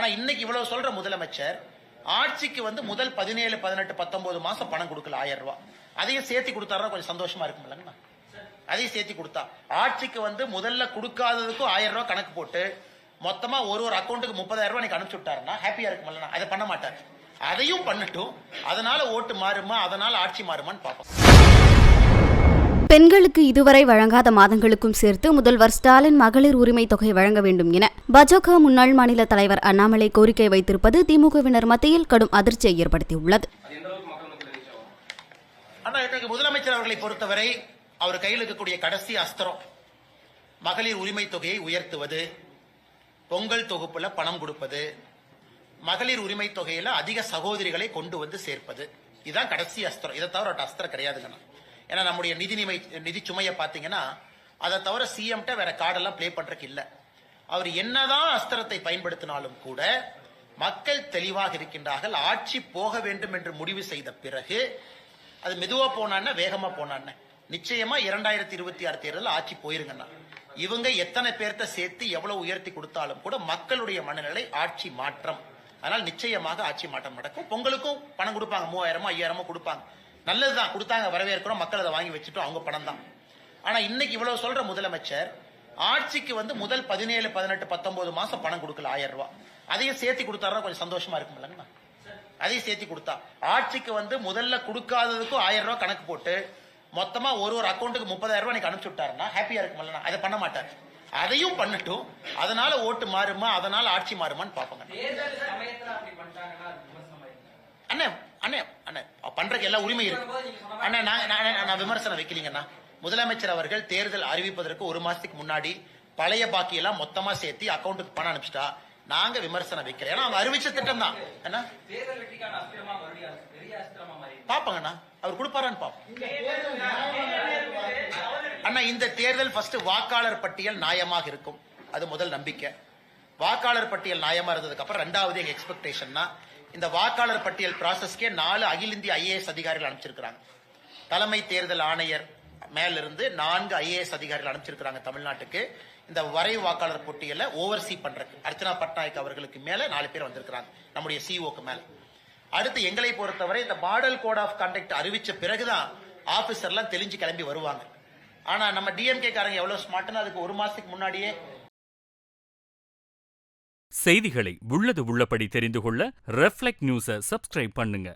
ஆனா இன்னைக்கு இவ்வளவு சொல்ற முதலமைச்சர் ஆட்சிக்கு முதல் 17, 18, 19 மாசம் பணம் கொடுக்கல 1000 ரூபாய். அதையும் சேர்த்து கொடுத்தாருன்னா கொஞ்சம் சந்தோஷமா இருக்கும் இல்லைங்கண்ணா. அதையும் சேர்த்து கொடுத்தா ஆட்சிக்கு முதல்ல கொடுக்காததுக்கும் 1000 ரூபாய் கணக்கு போட்டு மொத்தமா ஒரு அக்கௌண்ட்டுக்கு 30,000 ரூபாய் நீங்க அனுப்பிச்சு விட்டாருன்னா ஹாப்பியா இருக்கும்ல. அதை பண்ண மாட்டாரு. அதையும் பண்ணட்டும். அதனால ஓட்டு மாறுமா, அதனால ஆட்சி மாறுமான்னு பார்ப்போம். பெண்களுக்கு இதுவரை வழங்காத மாதங்களுக்கும் சேர்த்து முதல்வர் ஸ்டாலின் மகளிர் உரிமை தொகை வழங்க வேண்டும் என பாஜக முன்னாள் மாநில தலைவர் அண்ணாமலை கோரிக்கை வைத்திருப்பது திமுகவினர் மத்தியில் கடும் அதிர்ச்சியை ஏற்படுத்தியுள்ளது. முதலமைச்சர் அவர்களை பொறுத்தவரை அவர் கையில் இருக்கக்கூடிய கடைசி அஸ்திரம் மகளிர் உரிமை தொகையை உயர்த்துவது, பொங்கல் தொகுப்புல பணம் கொடுப்பது, மகளிர் உரிமை தொகையில அதிக சகோதரிகளை கொண்டு வந்து சேர்ப்பது. இதுதான் கடைசி அஸ்திரம். இதை தவிர அஸ்திரம் கிடையாதுங்க. ஏன்னா நம்முடைய நிதி சுமையை பார்த்தீங்கன்னா அதை தவிர சிஎம்கிட்ட வேற கார்டெல்லாம் பிளே பண்றதுக்கு இல்லை. அவர் என்னதான் அஸ்திரத்தை பயன்படுத்தினாலும் கூட மக்கள் தெளிவாக இருக்கின்றார்கள். ஆட்சி போக வேண்டும் என்று முடிவு செய்த பிறகு அது மெதுவா போனான்னு வேகமா போனான்னு நிச்சயமா 2026 தேர்தலில் ஆட்சி போயிருங்கண்ணா. இவங்க எத்தனை பேர்த்த சேர்த்து எவ்வளவு உயர்த்தி கொடுத்தாலும் கூட மக்களுடைய மனநிலை ஆட்சி மாற்றம். அதனால் நிச்சயமாக ஆட்சி மாற்றம் நடக்கும். பொங்கலுக்கும் பணம் கொடுப்பாங்க, 3000 5000 கொடுப்பாங்க. நல்லதுதான், கொடுத்தாங்க, வரவேற்கிறோம். மக்கள் அதை வாங்கி வச்சுட்டோம், அவங்க பணம் தான். ஆனா இன்னைக்கு இவ்வளவு சொல்ற முதலமைச்சர் ஆட்சிக்கு முதல் 17, 18, 19 மாசம் பணம் கொடுக்கல 1000 ரூபாய். அதையும் சேர்த்து கொடுத்தாருன்னா கொஞ்சம் சந்தோஷமா இருக்கும் இல்லைங்கண்ணா. அதையும் சேர்த்து கொடுத்தா ஆட்சிக்கு முதல்ல கொடுக்காததுக்கும் 1000 ரூபாய் கணக்கு போட்டு மொத்தமா ஒரு அக்கௌண்ட்டுக்கு 30,000 ரூபாய் நீங்க அனுப்பிச்சு விட்டாருன்னா ஹாப்பியா இருக்கும்ல. அதை பண்ண மாட்டாரு. அதையும் பண்ணட்டும். அதனால ஓட்டு மாறுமா, அதனால ஆட்சி மாறுமான்னு பாப்போங்க. அண்ணே அண்ணே அண்ணே பண்றதுக்கு எல்லா உரிமை இருக்கு அண்ணா. நான் விமர்சனம் வைக்கலீங்கண்ணா. முதலமைச்சர் அவர்கள் தேர்தல் அறிவிப்பதற்கு ஒரு மாசத்துக்கு முன்னாடி பழைய பாக்கி எல்லாம் மொத்தமா சேர்த்து அக்கௌண்ட்டுக்கு பணம் அனுப்பிச்சிட்டா நாங்க விமர்சனம் வைக்கிறோம். ஏன்னா அவங்க அறிவிச்ச திட்டம் தான். என்ன பாப்பாங்கண்ணா, அவர் கொடுப்பாரான்னு பாப்போம். அண்ணா இந்த தேர்தல் ஃபர்ஸ்ட் வாக்காளர் பட்டியல் நியாயமாக இருக்கும். அது முதல் நம்பிக்கை. வாக்காளர் பட்டியல் நியாயமா இருந்ததுக்கு அப்புறம் ரெண்டாவது எங்க எக்ஸ்பெக்டேஷன்னா இந்த வாக்காளர் பட்டியல் ப்ராசஸ்க்கே 4 அகில இந்திய IAS அதிகாரிகள் அனுப்பிச்சிருக்காங்க. தலைமை தேர்தல் ஆணையர் மேல இருந்து 4 IAS அதிகாரிகள் அனுப்பிச்சிருக்காங்க தமிழ்நாட்டுக்கு. இந்த வரைவு வாக்காளர் பட்டியலை ஓவர்சி பண்றதுக்கு அர்ச்சனா பட்நாயக் அவர்களுக்கு மேல 4 பேர் வந்திருக்காங்க, நம்முடைய சிஓக்கு மேல. அடுத்து எங்களை பொறுத்தவரை இந்த மாடல் கோட் ஆஃப் கண்டக்ட் அறிவிச்ச பிறகுதான் ஆபீசர்லாம் தெளிஞ்சு கிளம்பி வருவாங்க. ஆனா நம்ம டிஎம்கே காரங்க எவ்வளவு ஸ்மார்ட்னா அதுக்கு ஒரு மாசத்துக்கு முன்னாடியே செய்திகளை உள்ளது உள்ளபடி தெரிந்து கொள்ள ரெஃப்ளெக்ட் நியூஸை சப்ஸ்கிரைப் பண்ணுங்க.